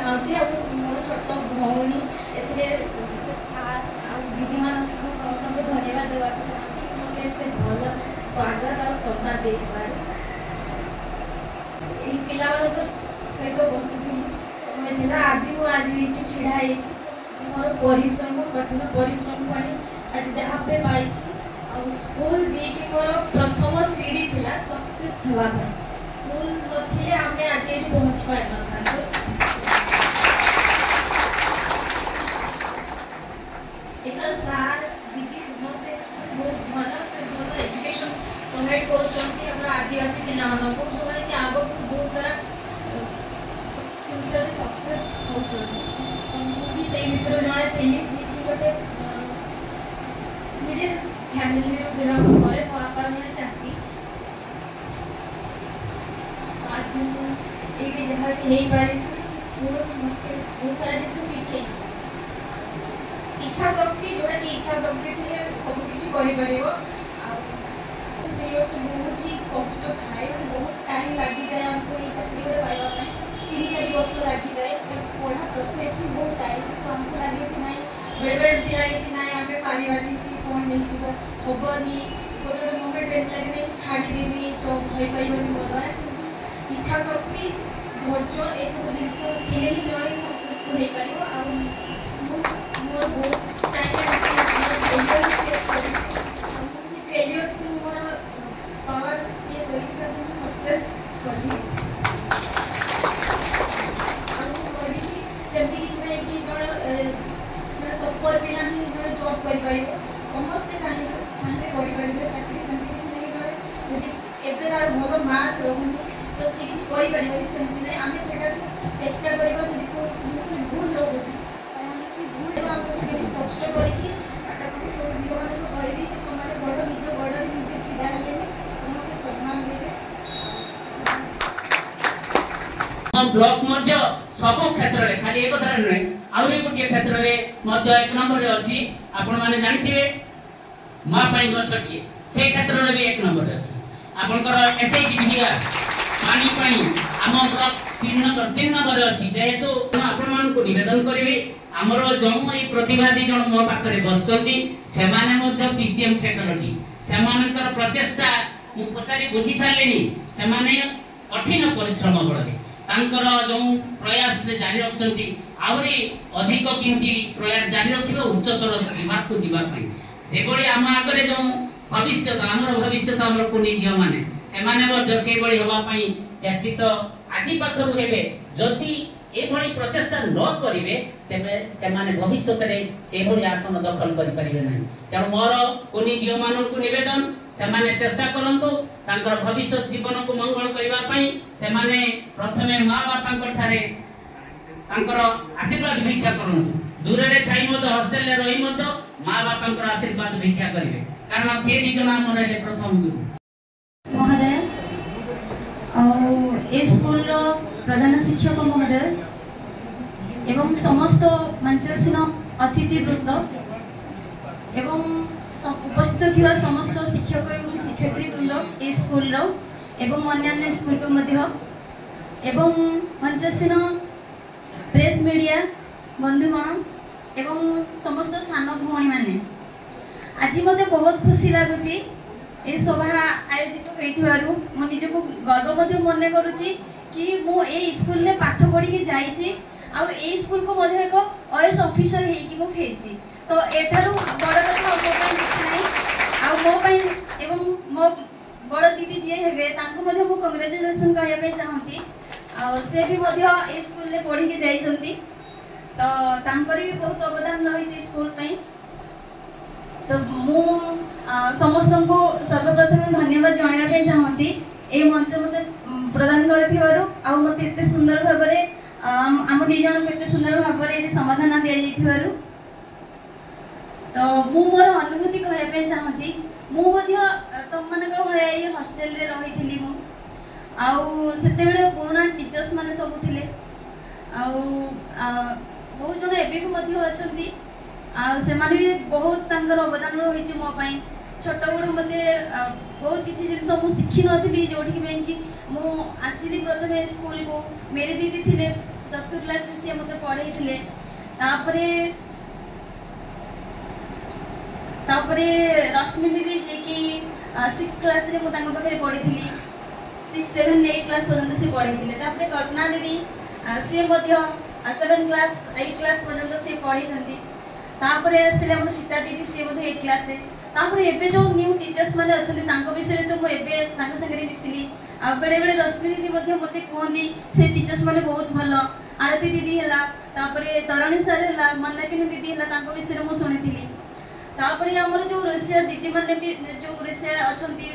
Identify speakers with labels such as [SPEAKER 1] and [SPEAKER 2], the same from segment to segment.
[SPEAKER 1] ଚାହୁଁଛି मोर छोट भौणी दीदी मान समस्त धन्यवाद देवा चाहूँगी मत एत भल स्वागत और सम्मान दे पिला सहित बसुली आज मुझे छिड़ा मोर परिश्रम कठिन परिश्रम आज जहाँ पे पाई स्कूल जी की मोर प्रथम सीढ़ी थिला सक्सेस होगा स्कूल नथिले आमे आज ये पहुंच पाए न था सार दीदी समस्ते बहुत भल एजुकेशन प्रोवाइड कर आदिवासी पिला जो मैंने आग बहुत सारा फ्यूचर सक्सेस होती से भितर जड़े थी गोटे मिडिल फैमिली बिलंग करे बापा जन चाषी आज ये जहाँ भी पारी स्कूल मत बहुत सारा जिन शिखे इच्छा शक्ति जोटा कि इच्छा शक्ति थे सब किसी बहुत ही कष्ट थाए बहुत टाइम लगी जाए हमको ये चाकरी गोटे पाइबा 3-4 वर्ष लगी जाए पढ़ा प्रोसेस ही बहुत टाइम तो हमको लगे कि नहीं बेले बेले एमती लगे कि नहीं आगे पारिबानी कि कौन नहीं जीव हेनी गोटे मोमेंट एमती लगे नहीं छाड़देवी जब हो पाइबनी भल इच्छा शक्ति धैर्य ये सब जिन थे ही जड़े सक्सेसफुल हो पार मोर बहुत टाइम फेलियर मोर पावर ये सक्सेस कली जमी किसी नहीं कि जड़े टपर पिला जड़े जॉब कर समस्ते चाहिए करेंगे चाकरी सेमती किसी नहीं जड़े जब एवं तार भल मार्क रोनी तो सी किसी सेमती ना आम से चेष्टा करवा जब भूल रोचे कष्ट करके पाठापढ़ी सब झील मान कहबी तुमने बड़ निज गड़ निजे छिड़ा हेले समस्त सम्मान देवे
[SPEAKER 2] ब्लॉक सब क्षेत्र में खाली एक कथा नुहे आउरी गोटे क्षेत्र में एक नंबर अच्छी आपण मैंने जानते माँ गछटिए से क्षेत्र में भी 1 नंबर अच्छी आपंकर एसएचजी पानी आम ब्लॉक 3 नंबर अच्छी जेहेतु आपण मान को निवेदन करी आमर जो ये प्रतिभागी जन मो पाखे बसती से पीसीएम फैकल्टी से प्रचेषा मुझे पचारि बुझी सारे से कठिन परिश्रम बड़े जो प्रयास जारी रखती आहरी अधिक किमती प्रयास जारी रखा उच्चतर विभाग को जीवाई से आम आगे जो भविष्य आमर भविष्य आम कुनी झील मैंने से हाँपाई चेष्टित आज पाखर हे जदि एभली प्रचेषा न करेंगे तेरे से भविष्य में आसन दखल करेंगे ना तेणु मोर कुनी झील मान नवेदन से चेष्टा करूँ भविष्य जीवन को मंगल करने से प्रथमे माँ बापा आशीर्वाद भिक्षा करूँ दूर थी हस्टेल रही माँ बापा आशीर्वाद भिक्षा करेंगे कारण से निज नाम रहे प्रथम गुरु
[SPEAKER 3] महोदय ए स्कूल प्रधान शिक्षक महोदय एवं समस्त मंचासीन अतिथि वृंद एवं उपस्थित थिबा समस्त शिक्षक एवं शिक्षयित्री वृंद ए स्कूल एवं अन्य स्कूल एवं मंचासीन प्रेस मीडिया बंधुगण एवं समस्त सान भौणी मैंने आज मत बहुत खुशी लगुच ये सभा आयोजित हो निजक गर्व मन करुच्ची कि मु ए स्कूल में पाठ पढ़ी जाइए आ स्कूल को एक ओएस ऑफिसर हो फेरी तो एठारू बड़ कथा मो एवं मो बड़ दीदी जी हे कंग्रेचुलेसन कहवाई चाहूँगी से भी ए स्कूल में पढ़ी जाइए तो भी बहुत अवदान रही स्कूल तो मु समस्त को सर्वप्रथम धन्यवाद जनवाई चाहूँगी ये मंच मत प्रदान कर मत एत सुंदर भाव आम दी जन को सुंदर भाव समाधान दि जाइए तो मु मोर अनुभूति कहवाई चाहूँगी मुझे तुम मान भाई हस्टेल रही से पुराना टीचर्स मैंने सब थे बहुत जन एवं अच्छा से भी बहुत अवदान रही मोपाई छोट बड़ मत बहुत किसी जिन मुझे शिखी नी जो कि मुझे प्रथम स्कूल को मेरे दीदी थे चतुर्थ क्लास सी मते पढ़ाई तापरे रश्मि दीदी जे कि 6th क्लास रे मु तांको पाखे पढ़ी 6, 7, 8 क्लास पर्यंत से पढ़ी तापरे कल्पना दीदी सी मध्य 7 क्लास 8 क्लास पर्यंत से पढ़ी तापरे आसले हम सीता दीदी सी मध्य 8 क्लास रे तापरे एबे जो न्यू टीचर्स माने अछथि तांको विषय तो मु एबे तांको संगे मिसिली आ बेले बेले रश्मि दीदी मध्य मते कहंदी से टीचर्स माने बहुत भलो आरती दीदी हला तापरे तरणि सर हला मंदाकिनी दीदी हला तांको विषय मु सुनिथिली तापरे हमर जो रसिया दीदी माने भी जो रसिया अछंती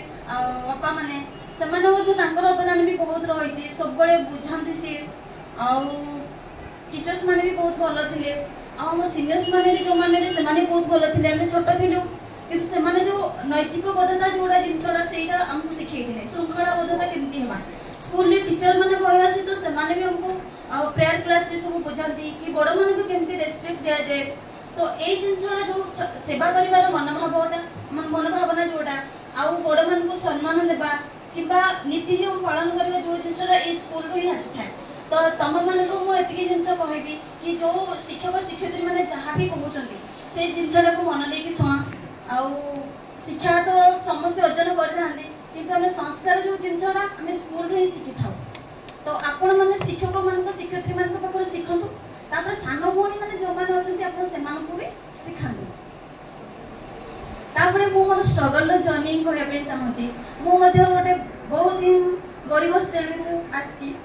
[SPEAKER 3] अपा माने समान मध्य तांकर अवदान भी बहुत रही छी सब बळे बुझांती से आ टीचर्स माने भी बहुत भलो थिले आ हमर सीनियर्स माने जो माने से माने बहुत भलो थिले हम छोट थिलु किंतु से माने जो नैतिक बोधता जोडा जिंसडा सेटा हमकु सिखै दिले श्रृंखला बोधता केमती हेबा स्कूल रे टीचर माने कहया से तो से माने भी हमकु प्रेयर क्लास रे सब बुझांती कि बड़ माने को केमती रेस्पेक्ट दिया जाए तो ए जिंसडा जो सेवा करिवार मनोभावना जोडा आ बड़ मान को सम्मान देबा किबा नीति नियम पालन करबा जो जिंसडा ए स्कूल रे आसी थाए तो तम मान को मु एतिकी जिंस कहबी कि जो शिक्षक शिक्षयित्री माने जहाँ भी कहउचंती से जिंसडा को मन दे कि सुना आ शिक्षा तो समस्त अर्जन करथांती किंतु हमें संस्कार जो जिंसडा हमें स्कूल रे शिखि थाउ तो आपण माने शिक्षक मान को शिक्षयित्री मान को पाखर शिखंतु तापर सानो भोणी माने जो माने अछंती आपण सेमान को भी सिखांतु तापर मु मन स्ट्रगल लो जर्नी कहबे पे चाहूची मु मध्ये गोटे बहुत ही गरीब श्रेणी को आसी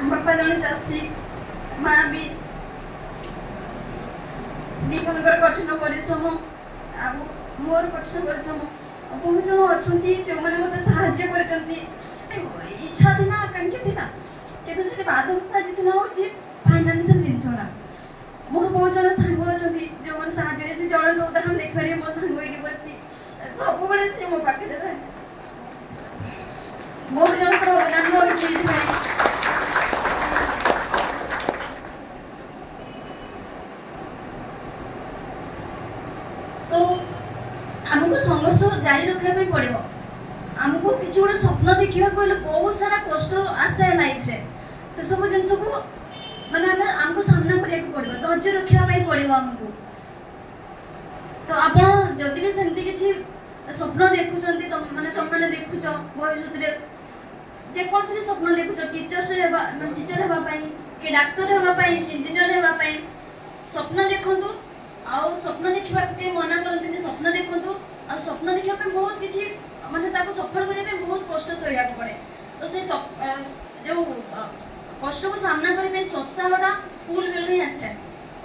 [SPEAKER 3] बापा जन चासी माँ भी दीपनकर कठिन परिश्रम आ मोर कठिन परिश्रम बहुत जन अच्छी जो मैंने मत साहाଯ୍य करछंती इच्छा थी ना आकांक्षा थी ना किंतु से बाधकता जितना होची फाइनेंशियल जिंसरा मोर बहुत जन सांग अच्छी जो मैंने साहाଯ୍य जन तो उदाहरण देख पारे मो सांग एटी बसची सब बेले से मो पाखे दे बहुत जन को अवदान होची भाई तो हमको संघर्ष जारी रखा पड़ो आमको किसी गोटे स्वप्न देखा कहले बहुत सारा कष्ट आसता है लाइफ रे से सब जिन को माने आमको सामना करने पड़ो धैर्य रखा पड़ो आमको तो आपण जदि भी सेमती किसी स्वप्न देखुचंती माने तुम माने देखुच भविष्य रे जे कौन से स्वप्न देखुच टीचर हेबा पई के डाक्टर हेबा पई इंजीनियर हेबा पई स्वप्न देखंतु आ स्वप्न देखा के मना करते स्वप्न देखु आ स्वप्न देखा बहुत किसी माने ताको सफल करने बहुत कष्ट सहया पड़े तो से जो कष्ट को सामना करने सोत्साहटा स्कूल बेलू ही आसता है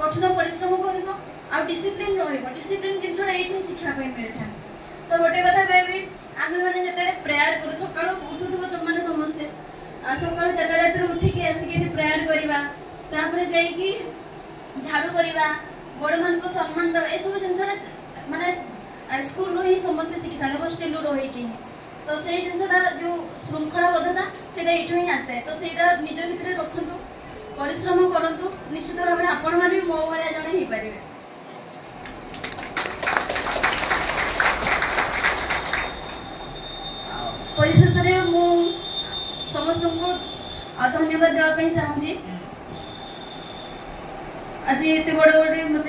[SPEAKER 3] कठिन परिश्रम कर आ डिसिप्लिन डिसिप्लिन जिनसा ये शिक्षा मिलता है तो गोटे कथा कहबी आम मैंने जो प्रेयर करूँ सकाल उठुव तुम मैंने समस्ते सकाल 4 रात उठिकी आसिक प्रेयर करवा जाकि झाड़ू करवा बड़ मान को सम्मान दे ये सब जिनसा माने स्कूल रो ही समस्त शिखी था हॉस्टेल रही तो से जिनसा जो श्रृंखला बद्धता से ही आसता है तो सेटा निज भितर रखु परिश्रम करूँ निश्चित भाव में आपण मैंने मो भाया जड़े हो पारे परिशेष मु समस्त को धन्यवाद देवाई चाहूँगी आज एत बड़ गोटे मत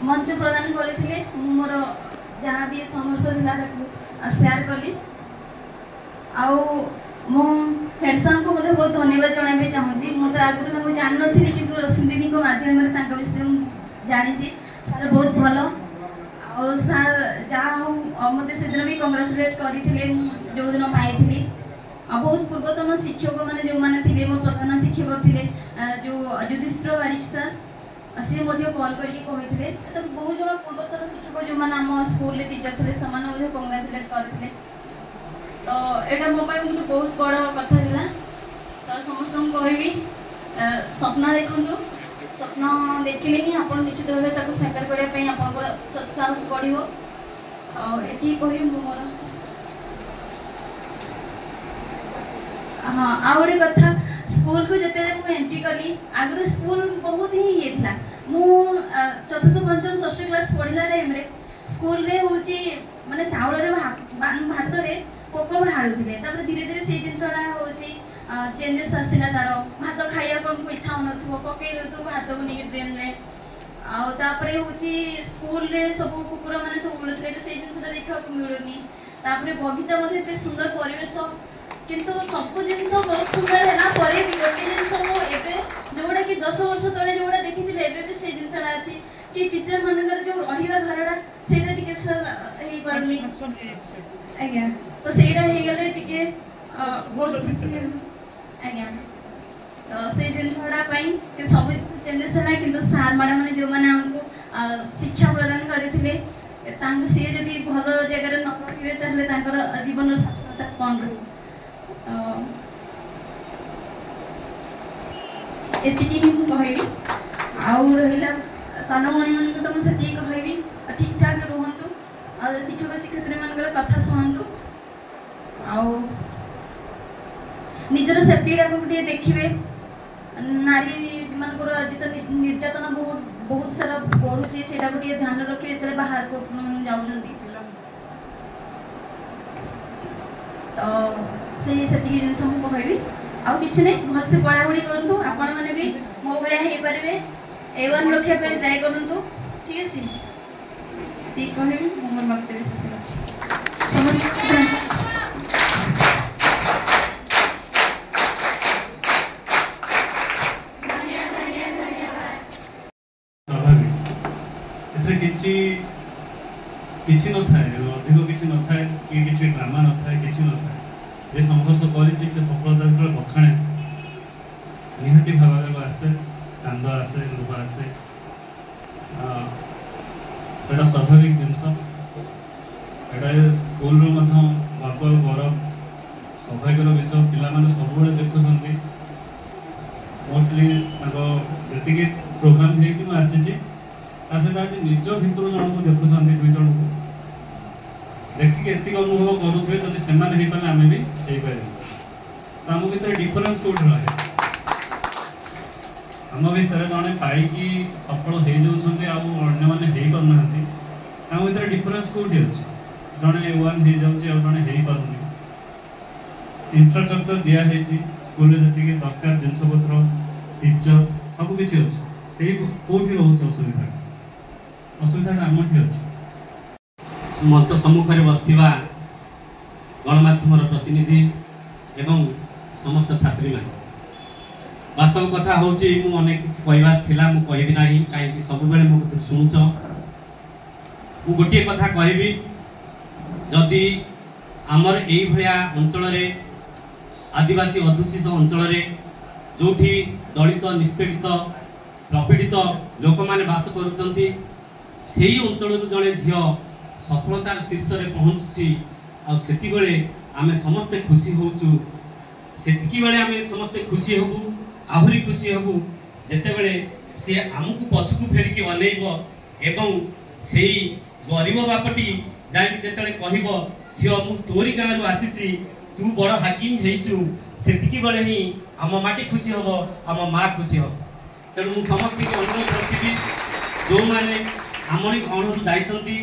[SPEAKER 3] मंच प्रदान करते मोर जहाँ भी संघर्ष था शेयर कली हेडसन को मुझे बहुत धन्यवाद जनाई चाहूँगी मुझे आगुरी जान नी कि रश्मि दीदी माध्यम विषय जानी सार बहुत भल आ सार जहाँ हो मत से दिन भी कंग्राचुलेट करते जो दिन पाई बहुत पूर्वतन शिक्षक मैंने जो मैंने थे मो प्रधान शिक्षक थे जो युधिष्ठिर बारिक सर सी कॉल करते तो बहुत जन पूर्वतन शिक्षक जो मैंने आम स्कूल टीचर थे से कंग्राचुलेट करते तो यहाँ मो गोटे बहुत बड़ कथा था तो समस्त कहबी स्वप्न देखु स्वप्न देखिले ही आप निश्चित भाव साकार करने आप साहस बढ़ो ये कह मोर हाँ आ गए कथा स्कूल को जिते एंट्री कली आगुरी स्कूल बहुत ही ये था मु चतुर्थ पंचम षष्ठ क्लास पढ़ला टाइम रे स्कूल रे होची माने चावल रे भात रे पोको बाहरुथिले तापर धीरे धीरे से जिनसडा होची चेंजेस आसिला तारो भात खाइया को हमको इच्छा होनथुव पकई देतु भात को नहीं ड्रेन रे आ तापर होची स्कूल रे सब कुकुर माने सब उड़थले से जिनसडा देखा को मिलुनी तापर बगीचा मध्ये एते सुंदर परिवेश किंतु सब जिनस बहुत सुंदर हैला परे गोटे जिनस मो एबे जोडा कि 10 वर्ष तळे जोडा देखिथिले एबे भी से जिनसडा अछि कि टीचर मानकर जो रहिबा घरडा सेटा टिके हेई परनी आज्ञा तो सेटा हेई गले टिके बहुत खुशी आज्ञा तो से जिनसडा पई कि सब चेंजेस हैला किंतु सार मैडम माने जो माने हमको शिक्षा प्रदान करथिले तांग से जदी भलो जगह रे न रहिबे ताले तांकर जीवन सार्थकता कोन रहू एतिकी ही मु कहली आउ रहिला सानो मणि मन को तो सेती कहबी ठीक ठाक रहंतु आ शिक्षक शिक्षयित्री मानकर कथा सुनंतु आउ निजर सेफ्टीटा को भी देखिबे नारी मानकर आज तो निर्यातना बहुत सारा बढ़ुची सेटा को ध्यान रखिबे तले बाहर को जाउछंती तो से सेती जिनस मु कहबी आउ किछि नै भल से पढ़ापढ़ी करंतु आपण माने भी मो भलिया हे परबे A1 रखिया पे ट्राई करंतु ठीक अछि ती कहबी मोर वक्तव्य शेष अछि
[SPEAKER 4] किछि न थाए अधिक किछि न थाए कि किछि ड्रामा न थाए किछि न थाए जे संघर्ष करिछि से सफलता जतले बखाणे निहाती भाव आसे कांद आसे लुह आसे सेटा स्वाभाविक जिनस एटा स्कूल गर्व गौरव सौभाग्यर विषय पिलाମାନେ ସବୁବେଳେ ଦେଖୁଛନ୍ତି मोस्टली जी प्रोग्राम हो आसी आज निज भितर जन को देखुं दुई जन को देखिक एति अनुभव करुवे जब से आम भी तो आम भर डिफरेन्स कौट रहे आम भर जड़े पाई सफल हो जाने पाना आम भर डिफरेन्स कौटी अच्छे जड़े वन हो जाने हो पार इंफ्रास्ट्रक्चर दिखाई स्कूल जी दरकार जिनपतर टीचर सबकि अच्छे कौटी रोचे असुविधा असुविधा आम अच्छे
[SPEAKER 2] मंच सम्मुखें बसवा गणमाध्यम प्रतिनिधि एवं समस्त छात्री मान वास्तव कथा हूँ अनेक किसी कहबार थिला मु कहबी ना कहीं सब बेले मो शुणुच मु गोटे कथा कहबी जदि आमर यही भाया अंचल आदिवासी अधुषित अंचल जो दलित निष्पीड़ित प्रपीड़ित लोक मैंने बास करुँच से अंचल जड़े झील सफलतार शीर्ष में पहुँचुची आते आम समस्ते खुशी होचु सेतिकी बेले आम समस्ते खुशी हबु आहुरी खुशी हबु जेते बेले से आमको पछकु फेरिकी अनेइब एवं से गरीब बापटी जाकि जेते कहब झील मु तोरी गाँव आसी तू बड़ हाकिम हेचु सेतिकी बेले ही आम माटी खुशी हम आम माँ खुशी हम तेणु मुझे समस्त की अनुरोध रखी जो मैंने आमरी गणरू जाइछंती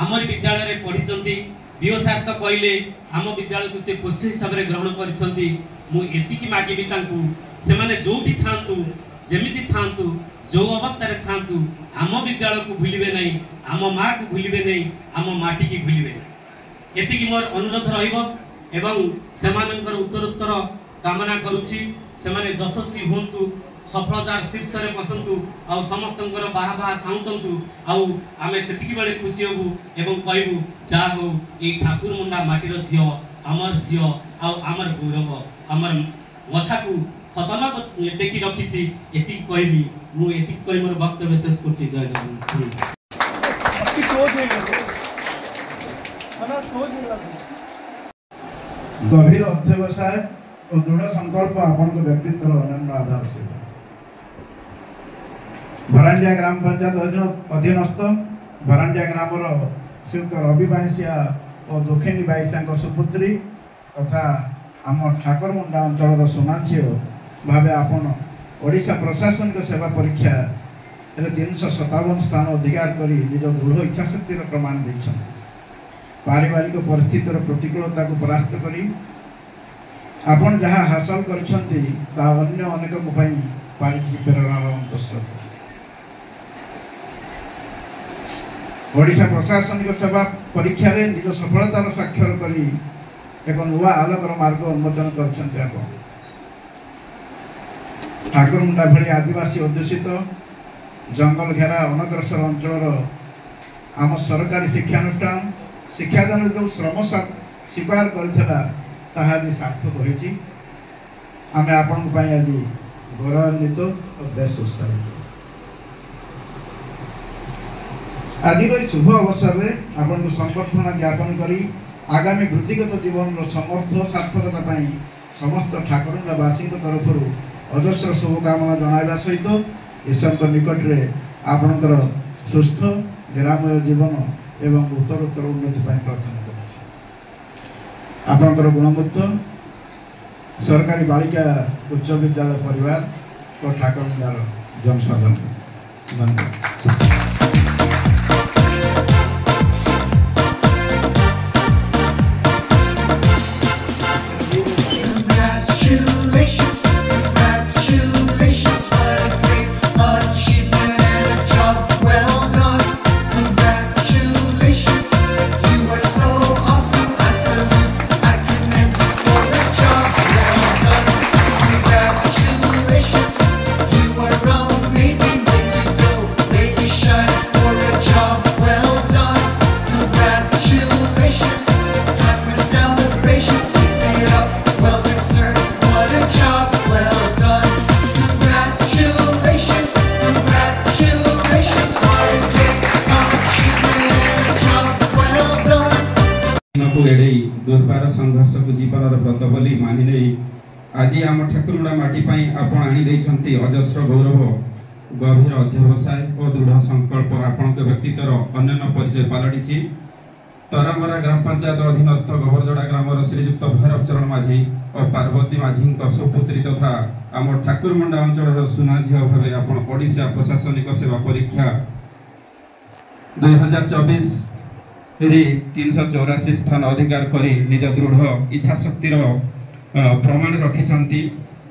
[SPEAKER 2] आमरी विद्यालय रे पढ़ी बीओ सार तो कहले आम विद्यालय को से खुशी हिसाब से ग्रहण करिसंती मु एतिकी मागिबी तांकू से माने जोठी थांतु जेमिति थांतु जो अवस्था रे थांतु आम विद्यालय को भूलिबे नहीं आम माँ को भूलिबे नहीं आम माटी की भूलिबे नहीं एतिकी मोर अनुरोध रहिबो एवं सेमानंकर उत्तरोत्तर कामना करूची सेमाने यशस्वी होंतु सफलतार शीर्ष में बसंतु आ समस्तंकर बाहा बाहा साउंटंतु आमे सेतिकी बेले खुशी हबु एवं कहबु जा हो ए ठाकुर मुंडा माटीर झियो आमर झियो आमर गौरव आमर मथा को सतनत टेकी रखिछि एति कहबी मु एति कहि मोर वक्तव्य शेष करछि जय जगन्नाथ
[SPEAKER 5] गभीर अध्यवसाय और दृढ़ संकल्प आपण व्यक्तित्व अनन्य आधार से भरांडिया ग्राम पंचायत अधीनस्थ भरांडिया ग्राम श्रीयुक्त रवि बाईसिया और दुखेनी बाईसिया सुपुत्री तथा आम ठाकुरमुंडा अंचल सोना झील भाव आपण ओडिशा प्रशासनिक सेवा परीक्षा 357 स्थान अधिकार करी निज दृढ़ इच्छाशक्तिर प्रमाण देछन। पारिवारिक परिस्थितिर प्रतिकूलता को परास्त करी आपण जहाँ हासिल करछन्ति ता अन्य अनेक पारिवारिक प्रेरणार अंतस्रोत। ओडिशा प्रशासनिक सेवा परीक्षा रे निज सफलतार साक्षर करी एक नुआ आलोकर मार्ग उन्मोचन करछन्ति। आपण ठाकुरमुंडा भली आदिवासी अध्युषित जंगल घेरा अनग्रसर अंचल आम सरकारी शिक्षानुष्ठान शिक्षादान जो श्रम स्वीकार करथिला ताहा आज सार्थक होइछि। आमे आपन पई आज गौरवान्वित और बेस उत्साहित। आज शुभ अवसर में आपन को संबर्धना ज्ञापन करी आगामी वृत्तिगत जीवन समर्थ सार्थकता पाई समस्त ठाकुरवासी तरफ अजस्र शुभकामना जनाइबा सहित ईश्वर निकट में आपणकर सुस्थ निरामय जीवन एवं उत्तरोत्तर उन्नति प्रार्थना कर गुणमुक्त सरकारी बालिका उच्च विद्यालय परिवार और ठाकुरमुंडार जनसाधारण धन्यवाद।
[SPEAKER 6] दुर्बार संघर्ष को जीवन व्रत बोली मानि नहीं आज आम ठाकुरमुंडा माटी पाई आपण आनी देइछंती अजस्र गौरव गभीर अध्यवसाय और दृढ़ संकल्प आपण के व्यक्तित्वर अन्य परिचय पलटि। तरामरा ग्राम पंचायत अधीनस्थ गोबरजड़ा ग्रामर श्रीजुक्त भैरव चरण माझी और पार्वती माझी सुपुत्री तथा आम ठाकुरमुंडा अंचल सुना झील भाव आपण ओडिशा प्रशासनिक सेवा परीक्षा 2024 384 स्थान अधिकार करी निज दृढ़ इच्छा शक्तिर प्रमाण रखिछंती।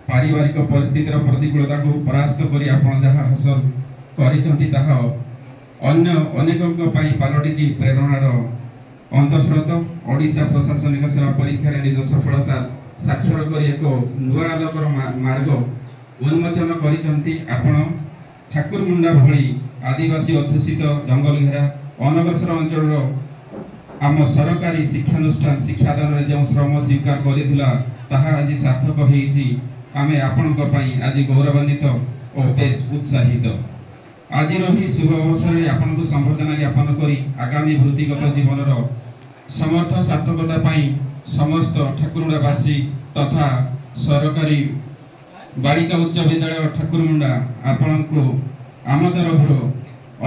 [SPEAKER 6] पारिवारिक परिस्थितिर प्रतिकूलता को परास्त करी आपण जहाँ हासिल करिछंती ताहा अन्य अनेकक पई पालटिछि प्रेरणार अंतस्रोत। ओडिशा प्रशासनिक सेवा परीक्षा रे निज सफलता साक्षर करी एक नुआ आलोकर मार्ग उन्मोचन करिछंती। आपण ठाकुरमुंडा भली आदिवासी अध्युषित जंगल घेरा अनग्रसर अंचल आम सरकारी शिक्षानुष्ठान शिक्षादान रे जो श्रम स्वीकार करिथिला ताहा आज सार्थक होइछि। आमे आपणक पई आज गौरवान्वित और बेस उत्साहित। आज रही शुभ अवसर में आपन को संबर्धना ज्ञापन करी आगामी वृत्तिगत जीवन समर्थ सार्थकता पाई समस्त ठाकुरमुंडावासी तथा सरकारी बालिका उच्च विद्यालय ठाकुरमुंडा आपण को आम तरफ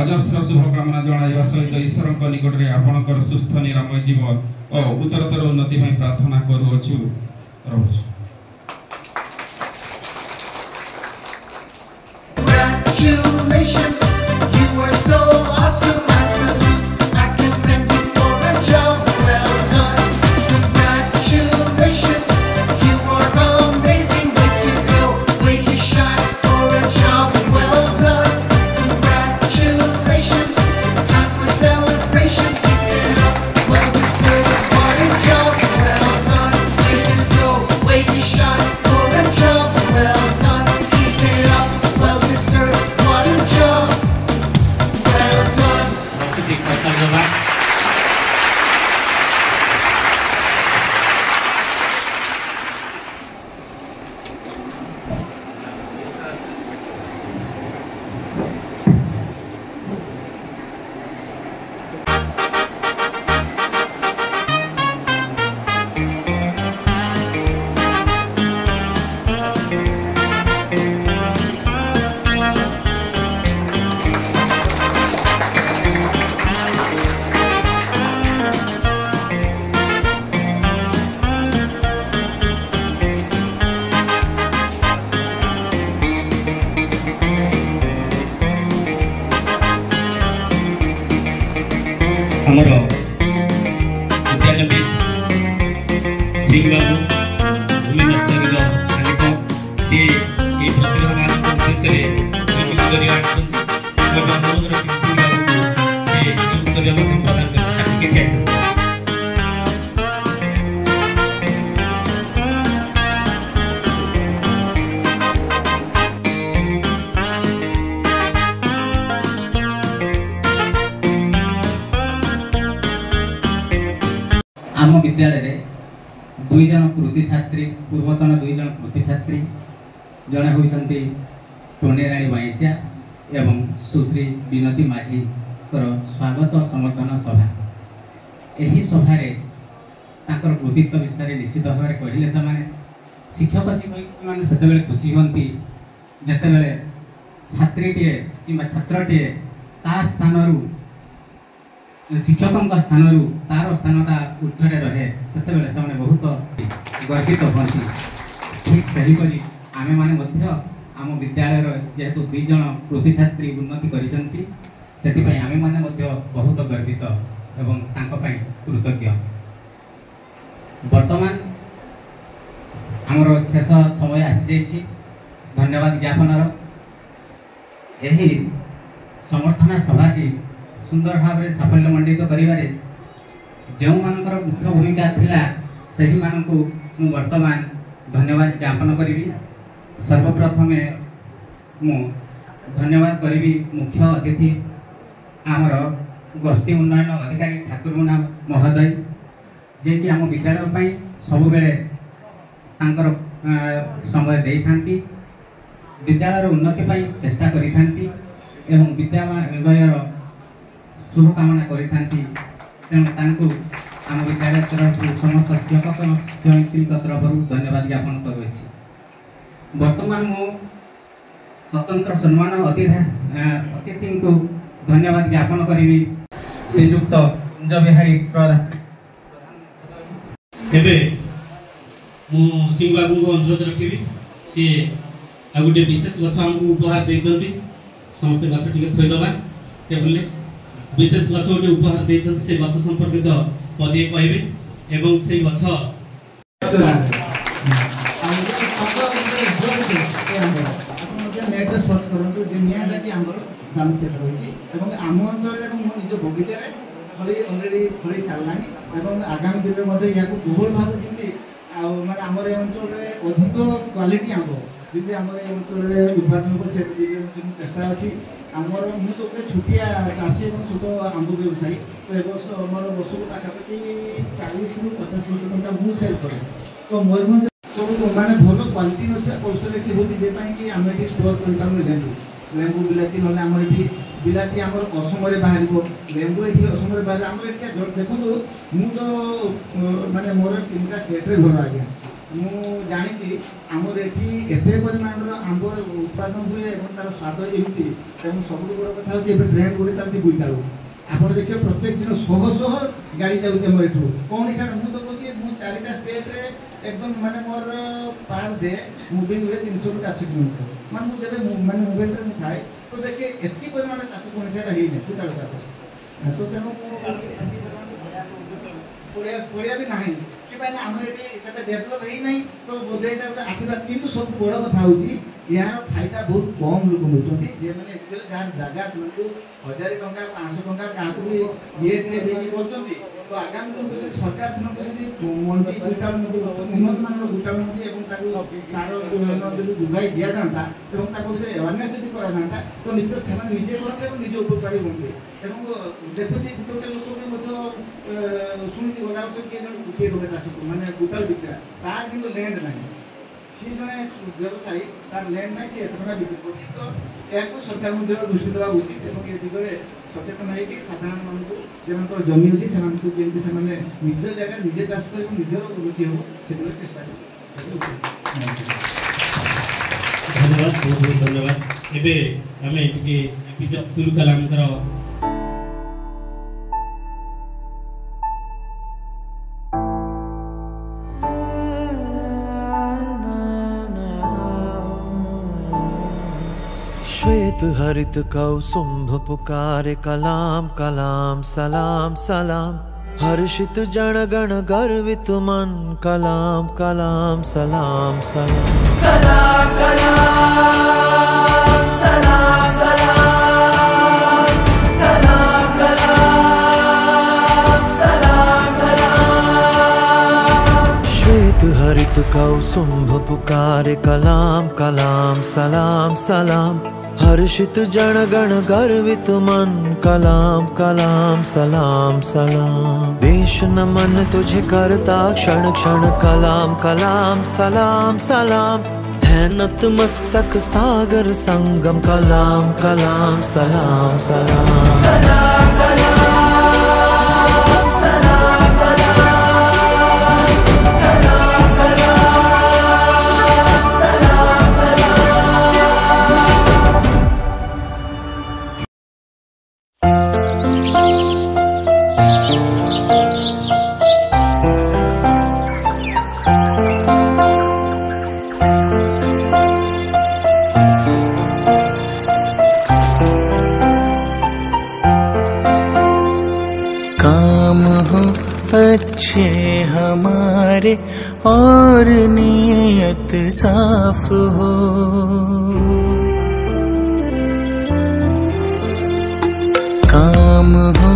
[SPEAKER 6] अजस्र शुभकामना जणाइबा सहित ईश्वर निकट में आपणकर सुस्थ निरामय जीवन और उत्तरोत्तर उन्नति में प्रार्थना करूछु।
[SPEAKER 7] Congratulations, you are so awesome. I salute. I commend you for a job well done. Congratulations, you are amazing. Way to go, way to shine for a job well done. Congratulations, time for celebration. Keep it up, well deserved. What a job well done. Way to go, way to shine for a job well done. Keep it up, well deserved. What a
[SPEAKER 8] ଆମର ବିଦ୍ୟାନବୀ ସିଂ ବାବୁ ଭୂମି ନର୍ସରୀର ମାଲିକ ସିଏ ଏହି ପ୍ରତିଭାମାନଙ୍କ ଉଦ୍ଦେଶ୍ୟରେ meeting କରି ଆଣିଛନ୍ତି ଏବଂ ଅନୁରୋଧ ରଖି ସିଂ ବାବୁଙ୍କୁ ସେ ଏହି ଉତ୍ତରୀୟ ମଧ୍ୟ ପ୍ରଦାନ କରି ସାର୍ଟିଫିକେଟ୍
[SPEAKER 9] आम विद्यालय दुई जन कृति छात्री पूर्वतन दुई जन कृति छात्री जड़े होती टोनेराणी बाईसिया एवं सुश्री विनती माझी स्वागत समर्थन सभा यही सभार कृतित्व विषय निश्चित भाव में कहले से शिक्षक शिक्षक मैंने से खुशी हमें जिते छात्रीटे कि छात्रटे तार स्थान शिक्षकों स्थान तार स्थानटा ऊर्धरे रहे से बहुत गर्वित हमें ठीक सहीपरी आम मैंने आम विद्यालय जेहेतु दुई जन कृति छात्री उन्नति कर आम मैंने बहुत गर्वित एवं कृतज्ञ वर्तमान आमर शेष समय आसी धन्यवाद ज्ञापन यही समर्थन सभा सुंदर भाव में साफल्य मंडित करिबारे जो मानकर मुख्य भूमिका थिला सही मानकु मु वर्तमान धन्यवाद ज्ञापन करी सर्वप्रथम मु धन्यवाद करी मुख्य अतिथि आमर गोष्ठी उन्नयन अधिकारी ठाकुर मुना महोदय जे कि आम विद्यालय पई सब बेले तांकर समय देई थांती विद्यालय उन्नति पई चेष्टा करी थांती एवं विद्यालय शुभकामना करें आम विद्यालय तरफ समस्त शिक्षक शिक्षयित्री तरफ धन्यवाद ज्ञापन करुच्छी वर्तमान मु स्वतंत्र सम्मान अतिथि को धन्यवाद ज्ञापन करी श्रीजुक्त कुंज बिहारी प्रधान
[SPEAKER 8] सिंह बाबू को अनुरोध रखी सी आ गोटे विशेष गछ आमको उपहार देते समस्त गछ टे थोदबा टेबुल विशेष गछ गोटे उपहार देते से गछ संपर्कित पदे कहबे एवं से गछ
[SPEAKER 10] नेट सर्च करूँ दुनिया जाकि आम दाम क्षेत्र रही आम अंचल निज बगीचार फल अलरेडी फल सारा आगामी दिन में यहाँ बहुल भाव जमी माने आमर अंचल अधिक क्वालिटी आंब जमी आमर अंचल उत्पादन को चेष्टा अच्छी आमर मुझे तो छुटिया चाषी और छोट आंब व्यवसायी तो ए वर्ष मोर वर्ष को पाखापाखि 40 ରୁ 50 ଲକ୍ଷ ଟଙ୍କା ମୁଁ ସେଲ୍ କରେ तो मयूरभंज सब माने भल क्वालिटी नथिया कौशल कि होची जे पई कि आमे एठी स्टोर करि पारु लेंबू बिलाती नले आमर एठी बिलाती आमर असमरे बाहरिबो लेंबू एठी असमरे बाहर आमर एठी देखंतु मु तो माने मोर 3टा स्टेट रे घर आज्ञा मु जानिछि आमर एठी एते परिमाण रो आंब उत्पादन हुए एवं तार स्वाद एमती एवं सबु बड़ कथा होची एबे ट्रेन गुडी तालछि बुइताळू आपण देखियो प्रत्येक दिन शह शह गाड़ी जाउछि हमर एठू कोन हिसाब मु तो कहछि मु 4टा स्टेट रे एकदम माने मोर पार दे मुविंग हुए 300 ରୁ 400 किलोमीटर मान मु जेबे माने मोबाइल रे मु थाए तो देखिए एतकी परिमाण चाष कोन हिसाब हेइ नै पुताळ चाष तो तेनो पड़िया भी नहीं कि भाई आम डेभलप है ना तो बोधे यहाँ आशीर्वाद किंतु सब बड़ कथा होची यार फायदा बहुत कम लोक नौकरी जे मैंने एक्चुअली जहाँ जगह से 1000 टंका 500 टंका क्या ये करते तो आगामी सरकार मंजी गुटा उन्नत मान गुटा मंजी सार जोगाई दि जाता एवारनेस जो कराता तो निश्चित से निजे करते निजे उपकारी हमें देखुची गोटे लोक भी शुणी गला किए गोटे चाष मानने गुटाल बिक्रा तार कि लैंड ना सी जड़े व्यवसायी तार लैंड ना सी एत टाँग बिक्री कर तो यह सरकार दृष्टि देवा उचित और ये दिगरे सचेतन है कि साधारण मानक जो जमी अच्छी से निज जगह निजे चाष कर निजर उन्नति हम से चेष्टा
[SPEAKER 8] धन्यवाद बहुत बहुत धन्यवाद एबे आम एपीजे अब्दुल कलाम
[SPEAKER 7] श्वेत हरित कौसुंभ पुकारे कलाम कलाम सलाम सलाम। हर्षित जन गण गर्वित मन कलाम कलाम सलाम सलाम। कलाम कलाम सलाम सलाम। कलाम कलाम सलाम सलाम। श्वेत हरित कौसुंभ पुकारे कलाम कलाम सलाम सलाम। हर्षित जन गण गर्वित मन कलाम कलाम सलाम सलाम। देश नमन तुझे करता क्षण क्षण कलाम कलाम सलाम सलाम। है नतमस्तक सागर संगम कलाम कलाम सलाम सलाम। कलाम कलाम सलाम सलाम। कलाम कलाम सलाम
[SPEAKER 11] काम हो अच्छे हमारे और नीयत साफ हो। काम हो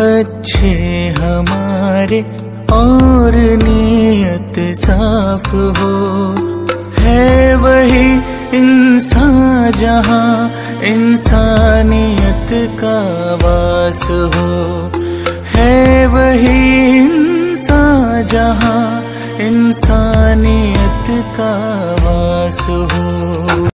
[SPEAKER 11] अच्छे हमारे और नीयत साफ हो। है वही इंसान जहाँ इंसानियत का वास हो। है वही इंसान जहाँ इंसानियत का वास हो।